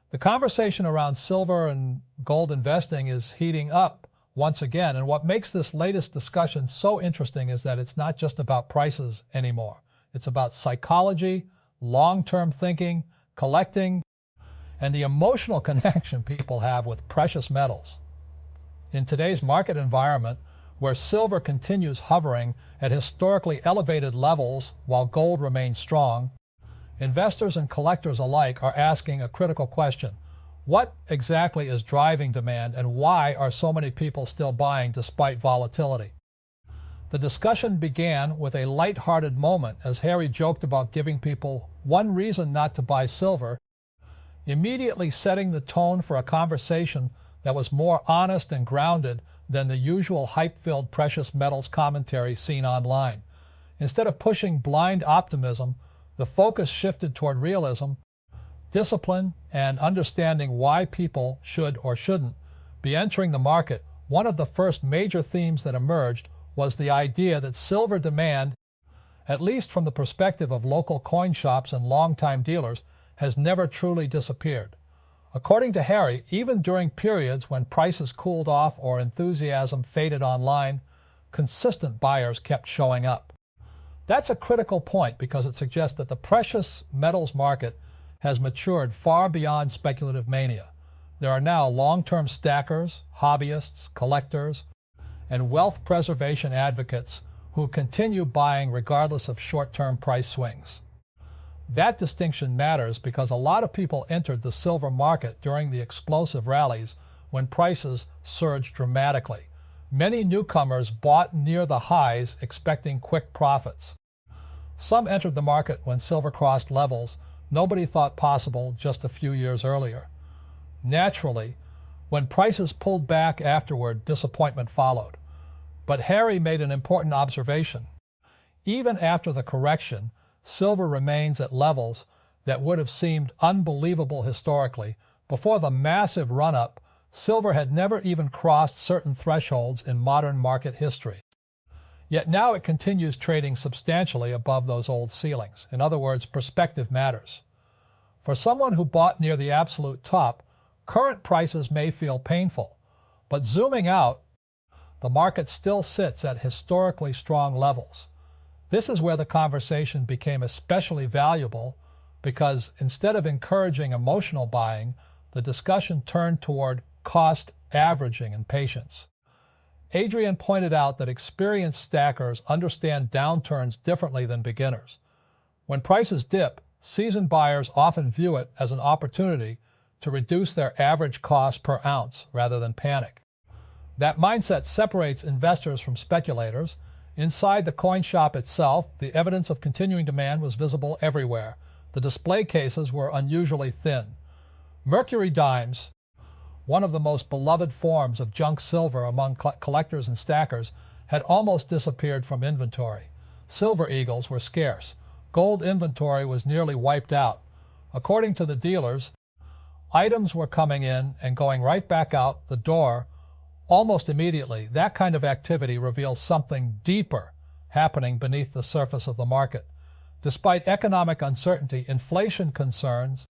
The conversation around silver and gold investing is heating up once again, and what makes this latest discussion so interesting is that it's not just about prices anymore. It's about psychology, long-term thinking, collecting, and the emotional connection people have with precious metals. In today's market environment, where silver continues hovering at historically elevated levels while gold remains strong, investors and collectors alike are asking a critical question. What exactly is driving demand, and why are so many people still buying despite volatility? The discussion began with a light-hearted moment as Harry joked about giving people one reason not to buy silver, immediately setting the tone for a conversation that was more honest and grounded than the usual hype-filled precious metals commentary seen online. Instead of pushing blind optimism, the focus shifted toward realism, discipline, and understanding why people should or shouldn't be entering the market. One of the first major themes that emerged was the idea that silver demand, at least from the perspective of local coin shops and longtime dealers, has never truly disappeared. According to Harry, even during periods when prices cooled off or enthusiasm faded online, consistent buyers kept showing up. That's a critical point because it suggests that the precious metals market has matured far beyond speculative mania. There are now long-term stackers, hobbyists, collectors, and wealth preservation advocates who continue buying regardless of short-term price swings. That distinction matters because a lot of people entered the silver market during the explosive rallies when prices surged dramatically. Many newcomers bought near the highs expecting quick profits. Some entered the market when silver crossed levels nobody thought possible just a few years earlier. Naturally, when prices pulled back afterward, disappointment followed. But Harry made an important observation. Even after the correction, silver remains at levels that would have seemed unbelievable historically. Before the massive run-up, silver had never even crossed certain thresholds in modern market history. Yet now it continues trading substantially above those old ceilings. In other words, perspective matters. For someone who bought near the absolute top, current prices may feel painful, but zooming out, the market still sits at historically strong levels. This is where the conversation became especially valuable because instead of encouraging emotional buying, the discussion turned toward cost averaging and patience. Adrian pointed out that experienced stackers understand downturns differently than beginners. When prices dip, seasoned buyers often view it as an opportunity to reduce their average cost per ounce rather than panic. That mindset separates investors from speculators. Inside the coin shop itself, the evidence of continuing demand was visible everywhere. The display cases were unusually thin. Mercury dimes, one of the most beloved forms of junk silver among collectors and stackers, had almost disappeared from inventory. Silver eagles were scarce. Gold inventory was nearly wiped out. According to the dealers, items were coming in and going right back out the door almost immediately. That kind of activity reveals something deeper happening beneath the surface of the market. Despite economic uncertainty, inflation concerns,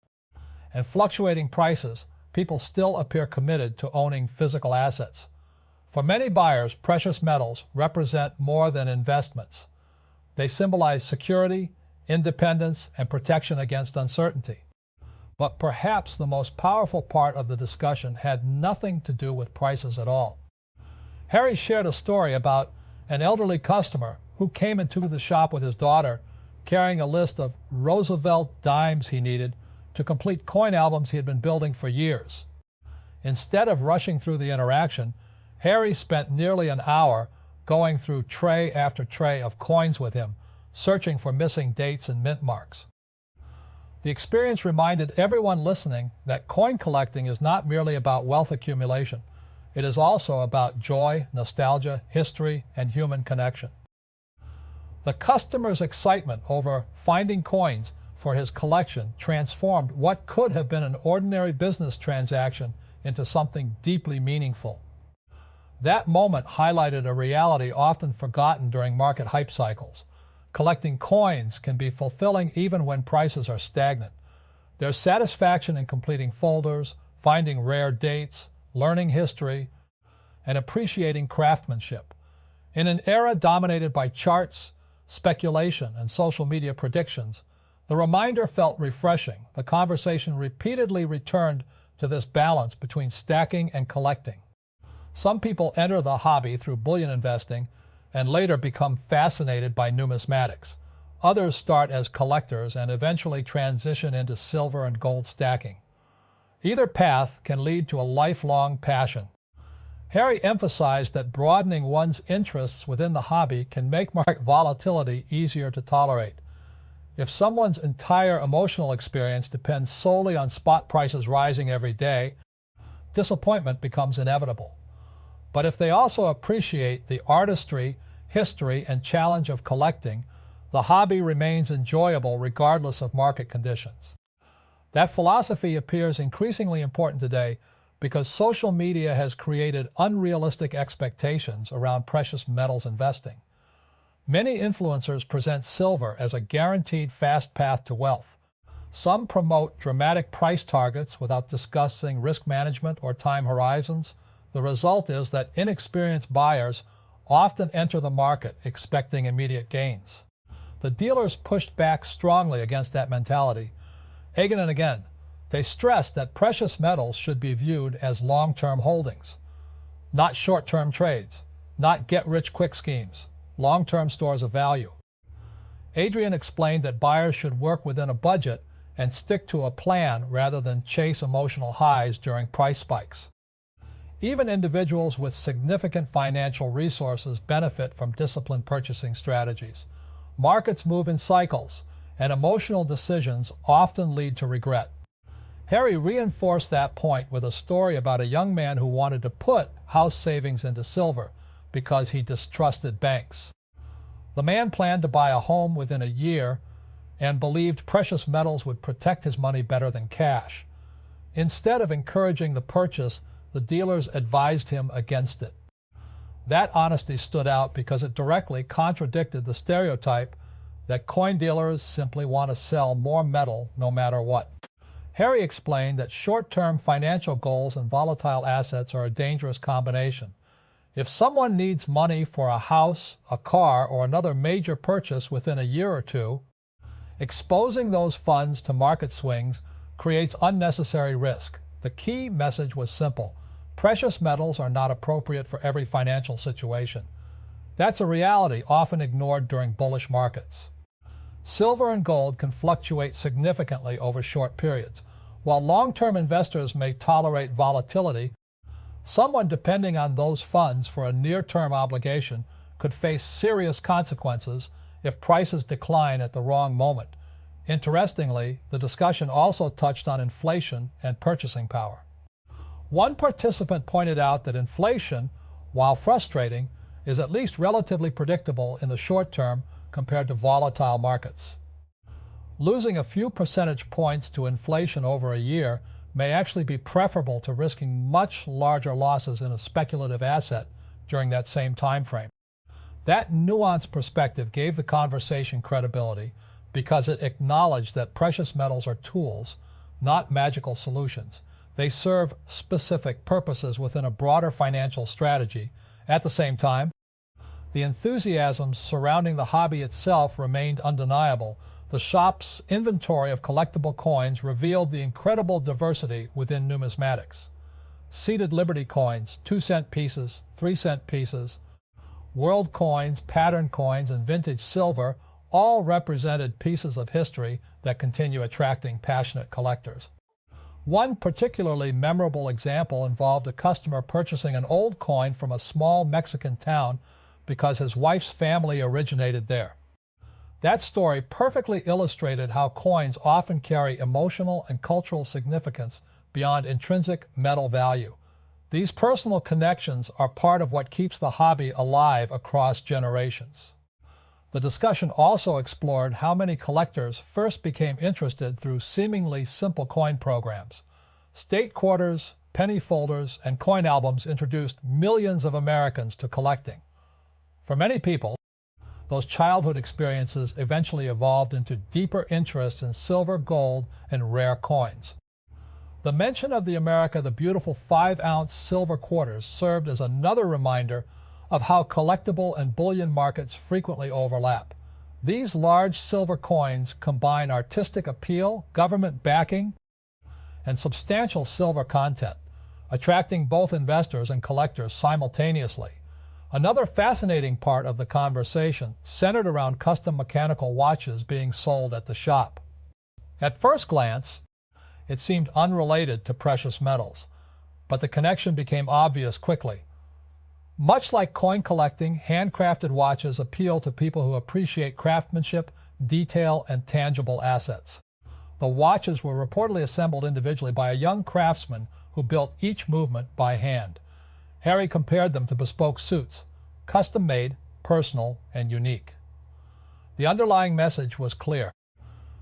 and fluctuating prices, people still appear committed to owning physical assets. For many buyers, precious metals represent more than investments. They symbolize security, independence, and protection against uncertainty. But perhaps the most powerful part of the discussion had nothing to do with prices at all. Harry shared a story about an elderly customer who came into the shop with his daughter carrying a list of Roosevelt dimes he needed to complete coin albums he had been building for years. Instead of rushing through the interaction, Harry spent nearly an hour going through tray after tray of coins with him, searching for missing dates and mint marks. The experience reminded everyone listening that coin collecting is not merely about wealth accumulation. It is also about joy, nostalgia, history, and human connection. The customer's excitement over finding coins for his collection transformed what could have been an ordinary business transaction into something deeply meaningful. That moment highlighted a reality often forgotten during market hype cycles. Collecting coins can be fulfilling even when prices are stagnant. There's satisfaction in completing folders, finding rare dates, learning history, and appreciating craftsmanship. In an era dominated by charts, speculation, and social media predictions, the reminder felt refreshing. The conversation repeatedly returned to this balance between stacking and collecting. Some people enter the hobby through bullion investing and later become fascinated by numismatics. Others start as collectors and eventually transition into silver and gold stacking. Either path can lead to a lifelong passion. Harry emphasized that broadening one's interests within the hobby can make market volatility easier to tolerate. If someone's entire emotional experience depends solely on spot prices rising every day, disappointment becomes inevitable. But if they also appreciate the artistry, history, and challenge of collecting, the hobby remains enjoyable regardless of market conditions. That philosophy appears increasingly important today because social media has created unrealistic expectations around precious metals investing. Many influencers present silver as a guaranteed fast path to wealth. Some promote dramatic price targets without discussing risk management or time horizons. The result is that inexperienced buyers often enter the market expecting immediate gains. The dealers pushed back strongly against that mentality. Again and again, they stressed that precious metals should be viewed as long-term holdings, not short-term trades, not get-rich-quick schemes, long-term stores of value. Adrian explained that buyers should work within a budget and stick to a plan rather than chase emotional highs during price spikes. Even individuals with significant financial resources benefit from disciplined purchasing strategies. Markets move in cycles, and emotional decisions often lead to regret. Harry reinforced that point with a story about a young man who wanted to put house savings into silver because he distrusted banks. The man planned to buy a home within a year and believed precious metals would protect his money better than cash. Instead of encouraging the purchase, the dealers advised him against it. That honesty stood out because it directly contradicted the stereotype that coin dealers simply want to sell more metal no matter what. Harry explained that short-term financial goals and volatile assets are a dangerous combination. If someone needs money for a house, a car, or another major purchase within a year or two, exposing those funds to market swings creates unnecessary risk. The key message was simple. Precious metals are not appropriate for every financial situation. That's a reality often ignored during bullish markets. Silver and gold can fluctuate significantly over short periods. While long-term investors may tolerate volatility, someone depending on those funds for a near-term obligation could face serious consequences if prices decline at the wrong moment. Interestingly, the discussion also touched on inflation and purchasing power. One participant pointed out that inflation, while frustrating, is at least relatively predictable in the short term compared to volatile markets. Losing a few percentage points to inflation over a year may actually be preferable to risking much larger losses in a speculative asset during that same time frame. That nuanced perspective gave the conversation credibility because it acknowledged that precious metals are tools, not magical solutions. They serve specific purposes within a broader financial strategy. At the same time, the enthusiasm surrounding the hobby itself remained undeniable. The shop's inventory of collectible coins revealed the incredible diversity within numismatics. Seated Liberty coins, 2-cent pieces, 3-cent pieces, world coins, pattern coins, and vintage silver all represented pieces of history that continue attracting passionate collectors. One particularly memorable example involved a customer purchasing an old coin from a small Mexican town because his wife's family originated there. That story perfectly illustrated how coins often carry emotional and cultural significance beyond intrinsic metal value. These personal connections are part of what keeps the hobby alive across generations. The discussion also explored how many collectors first became interested through seemingly simple coin programs. State quarters, penny folders, and coin albums introduced millions of Americans to collecting. For many people, those childhood experiences eventually evolved into deeper interest in silver, gold, and rare coins. The mention of the America the Beautiful 5-ounce silver quarters served as another reminder of how collectible and bullion markets frequently overlap. These large silver coins combine artistic appeal, government backing, and substantial silver content, attracting both investors and collectors simultaneously. Another fascinating part of the conversation centered around custom mechanical watches being sold at the shop. At first glance, it seemed unrelated to precious metals, but the connection became obvious quickly. Much like coin collecting, handcrafted watches appeal to people who appreciate craftsmanship, detail, and tangible assets. The watches were reportedly assembled individually by a young craftsman who built each movement by hand. Harry compared them to bespoke suits, custom-made, personal, and unique. The underlying message was clear.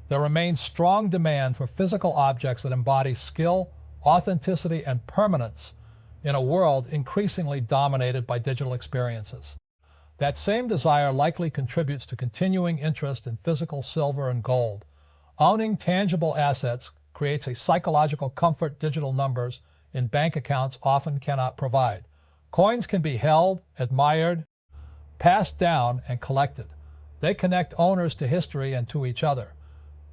There remains strong demand for physical objects that embody skill, authenticity, and permanence in a world increasingly dominated by digital experiences. That same desire likely contributes to continuing interest in physical silver and gold. Owning tangible assets creates a psychological comfort digital numbers in bank accounts often cannot provide. Coins can be held, admired, passed down, and collected. They connect owners to history and to each other.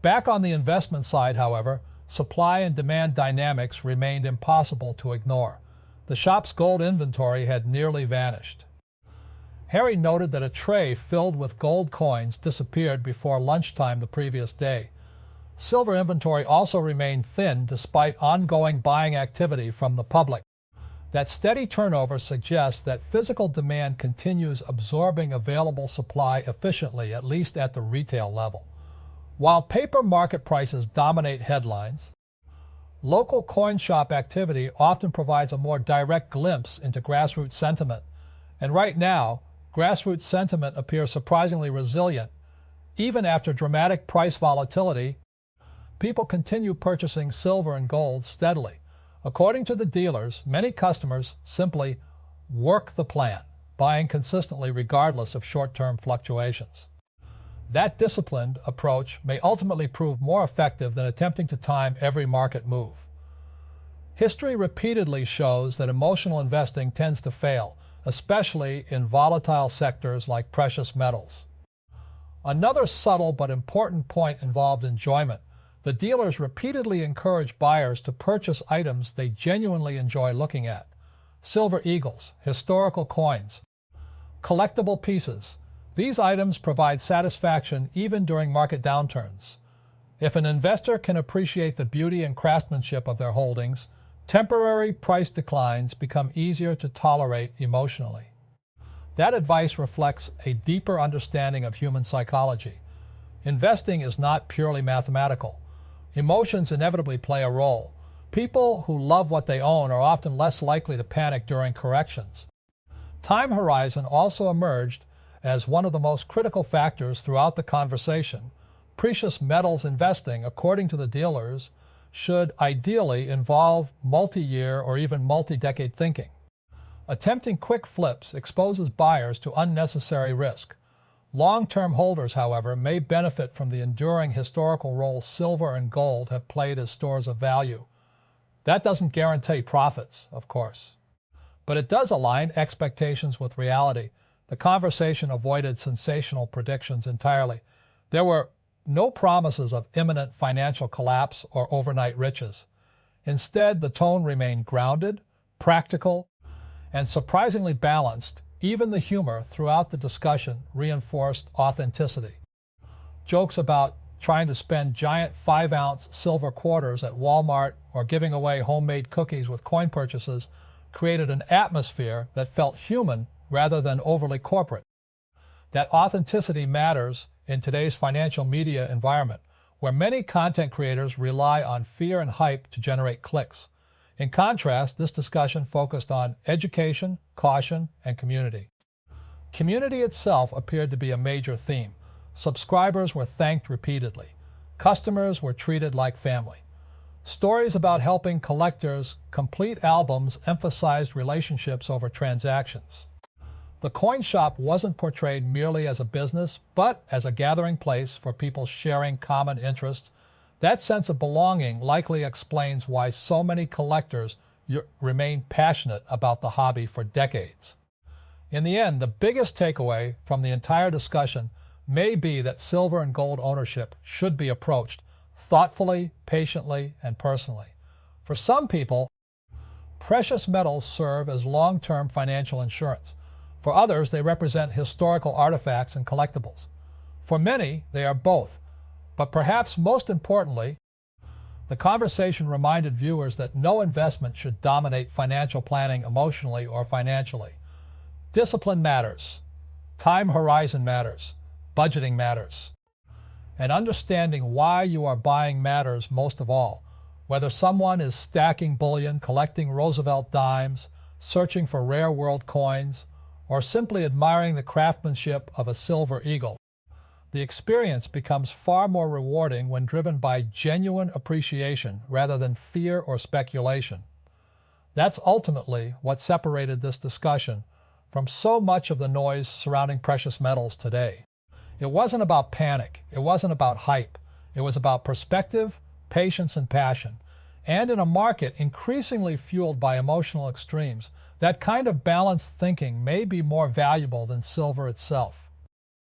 Back on the investment side, however, supply and demand dynamics remained impossible to ignore. The shop's gold inventory had nearly vanished. Harry noted that a tray filled with gold coins disappeared before lunchtime the previous day. Silver inventory also remained thin despite ongoing buying activity from the public. That steady turnover suggests that physical demand continues absorbing available supply efficiently, at least at the retail level. While paper market prices dominate headlines, local coin shop activity often provides a more direct glimpse into grassroots sentiment. And right now, grassroots sentiment appears surprisingly resilient. Even after dramatic price volatility, people continue purchasing silver and gold steadily. According to the dealers, many customers simply work the plan, buying consistently regardless of short-term fluctuations. That disciplined approach may ultimately prove more effective than attempting to time every market move. History repeatedly shows that emotional investing tends to fail, especially in volatile sectors like precious metals. Another subtle but important point involved enjoyment. The dealers repeatedly encourage buyers to purchase items they genuinely enjoy looking at. Silver eagles, historical coins, collectible pieces. These items provide satisfaction even during market downturns. If an investor can appreciate the beauty and craftsmanship of their holdings, temporary price declines become easier to tolerate emotionally. That advice reflects a deeper understanding of human psychology. Investing is not purely mathematical. Emotions inevitably play a role. People who love what they own are often less likely to panic during corrections. Time horizon also emerged as one of the most critical factors throughout the conversation. Precious metals investing, according to the dealers, should ideally involve multi-year or even multi-decade thinking. Attempting quick flips exposes buyers to unnecessary risk. Long-term holders, however, may benefit from the enduring historical role silver and gold have played as stores of value. That doesn't guarantee profits, of course, but it does align expectations with reality. The conversation avoided sensational predictions entirely. There were no promises of imminent financial collapse or overnight riches. Instead, the tone remained grounded, practical, and surprisingly balanced. Even the humor throughout the discussion reinforced authenticity. Jokes about trying to spend giant 5-ounce silver quarters at Walmart or giving away homemade cookies with coin purchases created an atmosphere that felt human rather than overly corporate. That authenticity matters in today's financial media environment, where many content creators rely on fear and hype to generate clicks. In contrast, this discussion focused on education, caution, and community. Community itself appeared to be a major theme. Subscribers were thanked repeatedly. Customers were treated like family. Stories about helping collectors complete albums emphasized relationships over transactions. The coin shop wasn't portrayed merely as a business, but as a gathering place for people sharing common interests. That sense of belonging likely explains why so many collectors remain passionate about the hobby for decades. In the end, the biggest takeaway from the entire discussion may be that silver and gold ownership should be approached thoughtfully, patiently, and personally. For some people, precious metals serve as long-term financial insurance. For others, they represent historical artifacts and collectibles. For many, they are both. But perhaps most importantly, the conversation reminded viewers that no investment should dominate financial planning emotionally or financially. Discipline matters. Time horizon matters. Budgeting matters. And understanding why you are buying matters most of all. Whether someone is stacking bullion, collecting Roosevelt dimes, searching for rare world coins, or simply admiring the craftsmanship of a silver eagle, the experience becomes far more rewarding when driven by genuine appreciation rather than fear or speculation. That's ultimately what separated this discussion from so much of the noise surrounding precious metals today. It wasn't about panic. It wasn't about hype. It was about perspective, patience, and passion. And in a market increasingly fueled by emotional extremes, that kind of balanced thinking may be more valuable than silver itself.